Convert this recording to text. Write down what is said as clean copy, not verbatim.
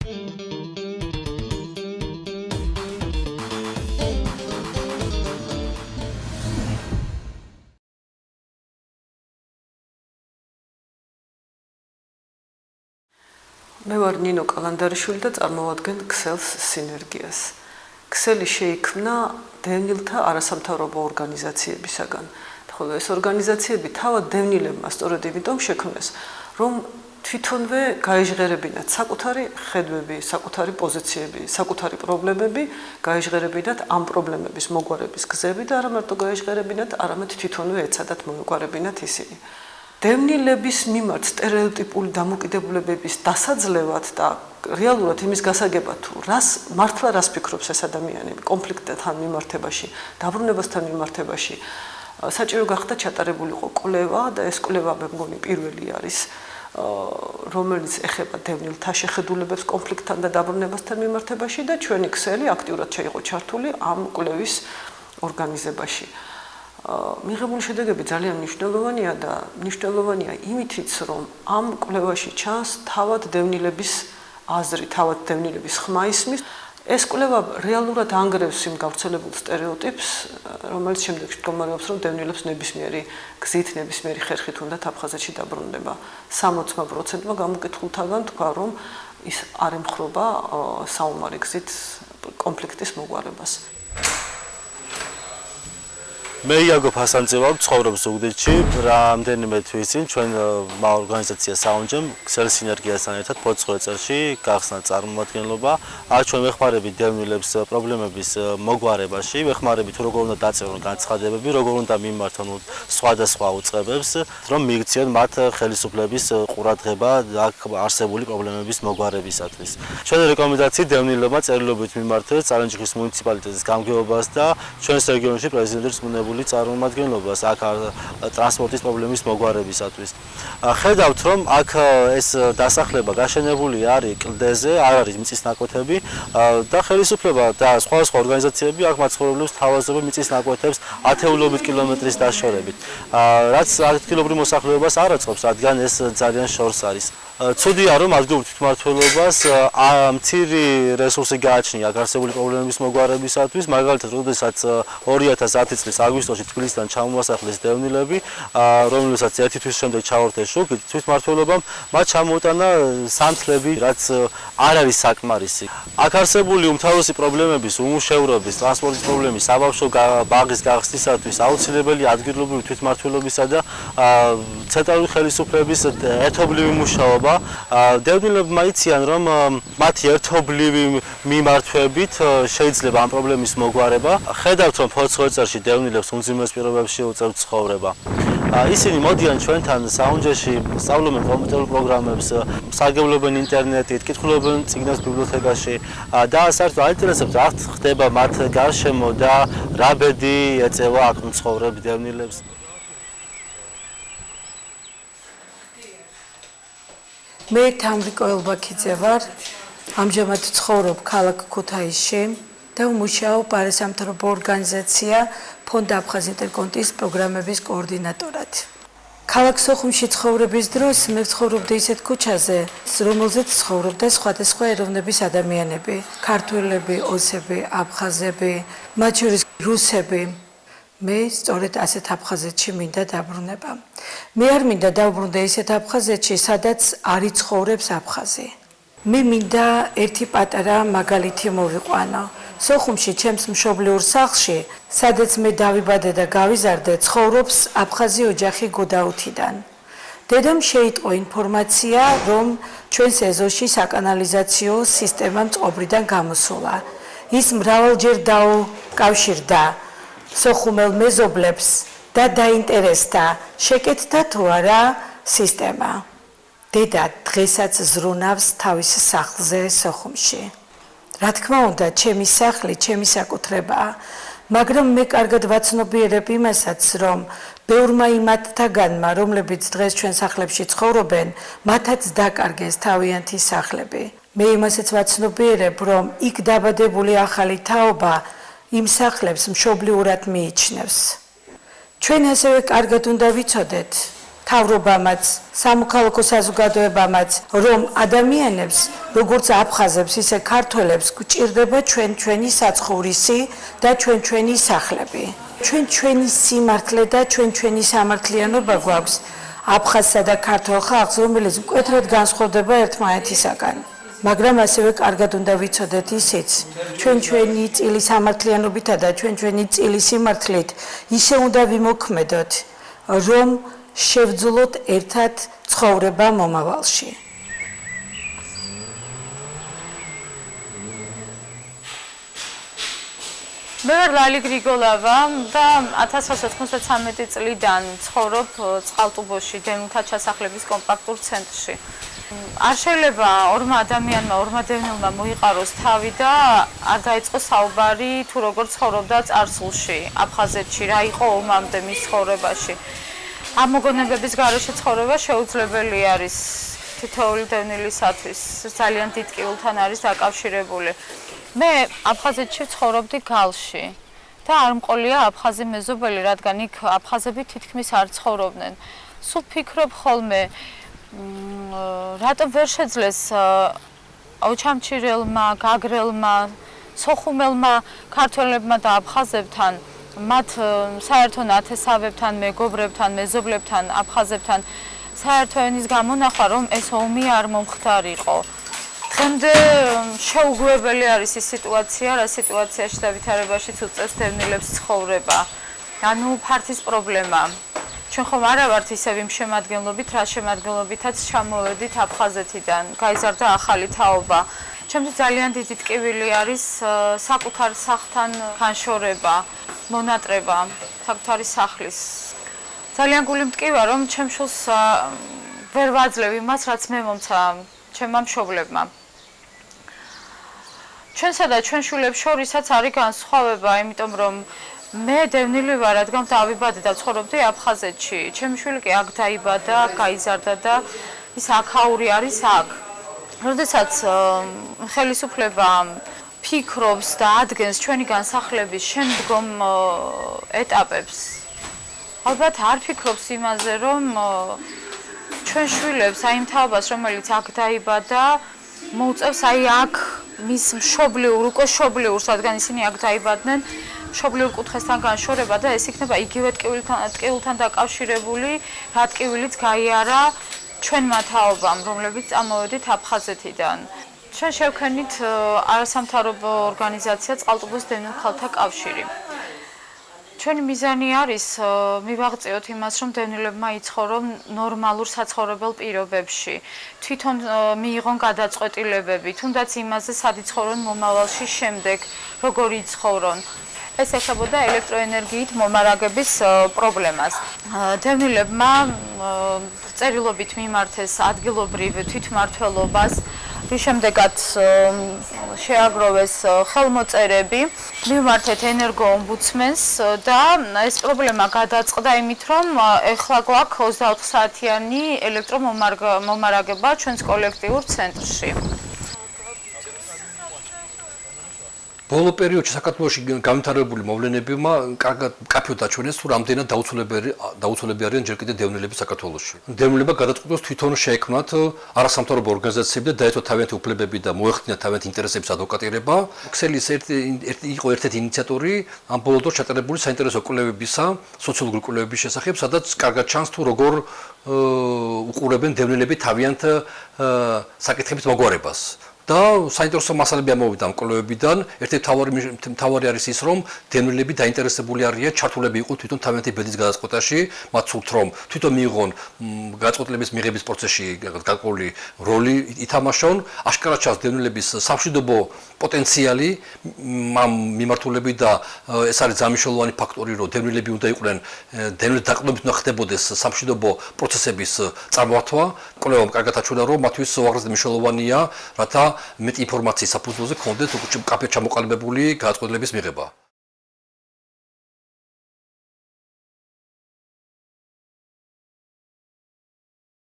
მე ვარ ნინო კალანდარიშვილი და წარმოვადგენ ქსელს სინერგიას. ქსელი შეიქმნა დევნილთა არასამთავრობო ორგანიზაციებისაგან. ხოლო ეს ორგანიზაციები თავად დევნილებმა სწორედ იმიტომ შექმნეს, რომ თვითონვე გაეჟღერებინათ საკუთარი ხედვები, საკუთარი პოზიციები, საკუთარი პრობლემები, გაეჟღერებინათ ამ პრობლემების მოგვარების გზები და არა მარტო გაეჟღერებინათ, არამედ თვითონვე ეცადათ მოეგვარებინათ ისინი. დევნილების მიმართ სტერეოტიპული დამოკიდებულებების დასაძლევად და რეალურად იმის გასაგებად თუ მართლა რას ფიქრობს ეს ადამიანები კონფლიქტთან მიმართებაში, დაბრუნებასთან მიმართებაში, საჭირო გახდა ჩატარებულიყო კვლევა და ეს კვლევა მე მგონი პირველი არის, რომელიც ეხება დევნილთა შეხედულებებს კონფლიქტთან და დაბრუნებასთან მიმართებაში და ჩვენი ქსელი აქტიურად შეიყო ჩართული ამ კვლევის ორგანიზებაში. მიღებული შედეგები ძალიან მნიშვნელოვანია და მნიშვნელოვანია იმითიც, რომ ამ კვლევაში ჩანს თავად დევნილების აზრი, თავად დევნილების ხმა ისმის. ეს კვლევა რეალურად ანგრევს იმ გავრცელებულ სტერეოტიპს, რომელიც შემდეგში მდგომარეობს, რომ დევნილებს ნებისმიერი გზით, ნებისმიერი ხერხით უნდათ აფხაზეთში დაბრუნება. 60%-მა გამოკითხულთაგან თქვა, რომ ის არ ემხრობა საომარი გზით კონფლიქტის მოგვარებას. მე იაგო ფასანძე ვარ, ცხოვრობ ზუგდიდში, რამდენიმე თვის წინ ჩვენ ორგანიზაცია საუნჯემ ქსელ სინერგიასთან ერთად 4 წელში გახსნა წარმომადგენლობა. აქ ჩვენ ვეხმარებით დევნილებს პრობლემების მოგვარებაში, ვეხმარებით თუ როგორ უნდა დაწერონ განცხადებები, როგორ უნდა მიმართონ სხვადასხვა უწყებებს, რომ მიიქციან მათ ხელისუფლების ყურადღება აქ არსებული პრობლემების მოგვარებისათვის. ჩვენი რეკომენდაცია დევნილებმა წერილობით მიმართეს წალენჯიხის მუნიციპალიტეტის გამგეობას და ჩვენს რეგიონში პრეზიდენტის წარმომადგენლობას აქ ტრანსპორტის პრობლემის მოგვარებისათვის. ხედავთ, რომ აქ ეს დასახლება გაშენებული არის კლდეზე, არ არის მიწის ნაკვეთები და ხელისუფლება და სხვადასხვა ორგანიზაციები აქ მაცხოვრებლებს თავაზობენ მიწის ნაკვეთებს ათეულობით კილომეტრის დაშორებით. რაც ადგილობრივ მოსახლეობას არ აწყობს, რადგან ეს ძალიან შორს არის. ცუდია, რომ ადგილობრივ თვითმმართველობას მცირე რესურსი გააჩნია აქ არსებული პრობლემების მოგვარებისათვის, მაგალითად, როდესაც 2010 წლის აგვისტოში თბილისიდან ჩამოასახლეს დევნილები, რომელსაც ერთი თვის შემდეგ ჩაორთეს შუქი, თვითმმართველობამ მათ ჩამოუტანა სანთლები, რაც არ არის საკმარისი. აქ არსებული უმთავრესი პრობლემების, უმუშევრობის, ტრანსპორტის პრობლემის, საბავშვო ბაღის გახსნისათვის აუცილებელი ადგილობრივი თვითმმართველობისა და ცენტრალური ხელისუფლების ერთობლივი მუშაობა. დევნილებმა იციან, რომ მათი ერთობლივი მიმართვებით შეიძლება ამ პრობლემის მოგვარება. ხედავთ, რომ 4 წელში დევნილებს უმძიმეს პირობებში უწევთ ცხოვრება. ისინი მოდიან ჩვენთან საუნჯეში, სწავლობენ კომპიუტერულ პროგრამებს, სარგებლობენ ინტერნეტით, კითხულობენ წიგნებს ბიბლიოთეკაში და საერთოდ აინტერესებს რა ხდება მათ გარშემო და რა ბედი ეწევა აქ მცხოვრებ დევნილებს. მე თამრიკო ელბაქიძე ვარ, ამჟამად ცხოვრობ ქალაქ ქუთაისში და ვმუშაობ არასამთავრობო ორგანიზაცია ფონდ აფხაზ ინტერკონტის პროგრამების კოორდინატორად. ქალაქ სოხუმში ცხოვრების დროს მე ვცხოვრობდი ისეთ ქუჩაზე, რომელზეც ცხოვრობდა სხვადასხვა ეროვნების ადამიანები, ქართველები, ოსები, აფხაზები, მათ შორის რუსები. მე სწორედ ასეთ აფხაზეთში მინდა დაბრუნება. მე არ მინდა დავბრუნდე ისეთ აფხაზეთში, სადაც არ იცხოვრებს აფხაზი. მე მინდა ერთი პატარა მაგალითი მოვიყვანო. სოხუმში ჩემს მშობლიურ სახლში, სადაც მე დავიბადე და გავიზარდე, ცხოვრობს აფხაზი ოჯახი გოდაუთიდან. დედამ შეიტყო ინფორმაცია, რომ ჩვენს ეზოში საკანალიზაციო სისტემა მწყობრიდან გამოსულა. ის მრავალჯერ დაუკავშირდა სოხუმელ მეზობლებს და დაინტერესდა, შეკეთდა თუ არა სისტემა. დედა დღესაც ზრუნავს თავის სახლზე სოხუმში. რა თქმა უნდა, ჩემი სახლი, ჩემი საკუთრებაა, მაგრამ მე კარგად ვაცნობიერებ იმასაც, რომ ბევრმა იმათთაგანმა, რომლებიც დღეს ჩვენ სახლებში ცხოვრობენ, მათაც დაკარგეს თავიანთი სახლები. მე იმასაც ვაცნობიერებ, რომ იქ დაბადებული ახალი თაობა იმ სახლებს მშობლიურად მიიჩნევს. ჩვენ ასევე კარგად უნდა ვიცოდეთ, მთავრობამაც, სამოქალაქო საზოგადოებამაც, რომ ადამიანებს, როგორც აფხაზებს, ისე ქართველებს გვჭირდება ჩვენი საცხოვრისი და ჩვენი სახლები. ჩვენი სიმართლე და ჩვენი სამართლიანობა გვაქვს აფხაზსა და ქართველ ხალხს, რომელიც მკვეთრად განსხვავდება ერთმანეთისაგან. მაგრამ ასევე კარგად უნდა ვიცოდეთ ისიც, ჩვენი წილი სამართლიანობითა და ჩვენი წილი სიმართლით ისე უნდა ვიმოქმედოთ, რომ შევძლოთ ერთად ცხოვრება მომავალში. მე ვარ ლალი გრიგოლავა და 1993 წლიდან ცხოვრობ წყალტუბოში, დევნილთა ჩასახლების კომპაქტურ ცენტრში. არ შეიძლება ორმა ადამიანმა, ორმა დევნილმა მოიყაროს თავი და არ დაიწყოს საუბარი თუ როგორ ცხოვრობდა წარსულში, აფხაზეთში, რა იყო ომამდე მის ცხოვრებაში. ამ მოგონებების გარეშე ცხოვრება შეუძლებელი არის თითოეული დევნილისათვის, ძალიან დიდ კიულთან არის დაკავშირებული. მე აფხაზეთში ცხოვრობდი გალში და არ მყოლია აფხაზი მეზობელი, რადგან იქ აფხაზები თითქმის არ ცხოვრობდნენ. სულ ფიქრობ ხოლმე, რატომ ვერ შეძლეს ოჩამჩირელმა, გაგრელმა, სოხუმელმა ქართველებმა და აფხაზებთან, მათ საერთო ნათესავებთან, მეგობრებთან, მეზობლებთან, აფხაზებთან საერთო ენის გამონახვა, რომ ეს ომი არ მომხდარიყო. დღემდე შეუგუებელი არის ის სიტუაცია, რა სიტუაციაში და ვითარებაშიც უწევს დევნილებს ცხოვრება. ანუ ფართის პრობლემა. ჩვენ ხომ არა ვართ ისევ იმ შემადგენლობით, რა შემადგენლობითაც ჩამოვედით აფხაზეთიდან, გაიზარდა ახალი თაობა. ჩემთვის ძალიან დიდი ტკივილი არის საკუთარ სახლთან განშორება, მონატრება, საკუთარი სახლის. ძალიან გული მტკივა, რომ ჩემ შულს ვერ ვაძლევ იმას, რაც მე მომცა ჩემმა მშობლებმა. ჩვენსა და ჩვენ შვილებს შორისაც არის განსხვავება, იმიტომ რომ მე დევნილი ვარ, რადგან დავიბადე და ცხოვრობდი აფხაზეთში. ჩემი შვილი კი აქ დაიბადა, გაიზარდა და ის აქაური არის აქ. როდესაც ხელისუფლება ფიქრობს და ადგენს ჩვენი განსახლების შემდგომ ეტაპებს, ალბათ არ ფიქრობს იმაზე, რომ ჩვენ შვილებს აი იმ თაობას, რომელიც აქ დაიბადა, მოუწევს აი აქ მის მშობლიურ, უკვე მშობლიურს, რადგან ისინი აქ დაიბადნენ, მშობლიურ კუთხესთან განშორება და ეს იქნება იგივე ტკივილთან დაკავშირებული, რა ტკივილიც გაიარა ჩვენმა თაობამ, რომლებიც წამოვედით აფხაზეთიდან. ჩვენ შევქენით არასამთავრობო ორგანიზაცია წყალტუბოს დევნილ ქალთა კავშირი. ჩვენი მიზანი არის მივაღწიოთ იმას, რომ დევნილებმა იცხოვრონ ნორმალურ საცხოვრებელ პირობებში, თვითონ მიიღონ გადაწყვეტილებები, თუნდაც იმაზე, სად იცხოვრონ მომავალში შემდეგ, როგორ იცხოვრონ. ეს ეხებოდა ელექტროენერგიით მომარაგების პრობლემას. დევნილებმა წერილობით მიმართეს ადგილობრივ თვითმმართველობას, რის შემდეგაც შეაგროვეს ხელმოწერები, მივმართეთ ენერგოომბუდსმენს და ეს პრობლემა გადაწყდა იმით, რომ ეხლა გვაქვს 24 საათიანი ელექტრომომარაგება ჩვენს კოლექტიურ ცენტრში. ბოლო პერიოდში საქართველოში განვითარებული მოვლენებმა კარგად კაფეო დაჩვენეს, თუ რამდენად დაუცველები არიან ჯერ კიდევ დევნილები საქართველოში. დევნილებმა გადაწყვიტეს თვითონ შეექმნათ არასამთავრობო ორგანიზაციები და დაეწყო თავიანთი უფლებები და მოეხდინათ თავიანთი ინტერესების ადვოკატირება. ქსელის იყო ერთ-ერთი ინიციატორი ამ ბოლო დროს ჩატარებული საინტერესო კვლევებისა, სოციოლოგიური კვლევების შესახებ, სადაც კარგად ჩანს თუ როგორ უყურებენ დევნილები თავიანთ საკითხების მოგვარებას. და საინტერესო მასალები ამოვიდა ამ კვლევებიდან. ერთ-ერთი მთავარი არის ის, რომ დევნილები დაინტერესებული არიან ჩართულები იყვნენ თვითონ თავიანთი ბედის გადაწყვეტაში, მათ სურთ რომ თვითონ მიიღონ გადაწყვეტილების მიღების პროცესში გარკვეული როლი ითამაშონ. აშკარად ჩანს დევნილების სამშვიდობო პოტენციალი ამ მიმართულებით და ეს არის ძამიშოვანი ფაქტორი, რომ დევნილები უნდა იყვნენ დევნილების დაყრდნობით უნდა ხდებოდეს სამშვიდობო პროცესების წარმართვა. კვლევამ კარგად აჩვენა, რომ მათთვის უაღრესად მნიშვნელოვანია, რათა მეტი ინფორმაციის საფუძველზე გქონდეთ კაფე ჩამოყალიბებული გადაწყვეტილების მიღება.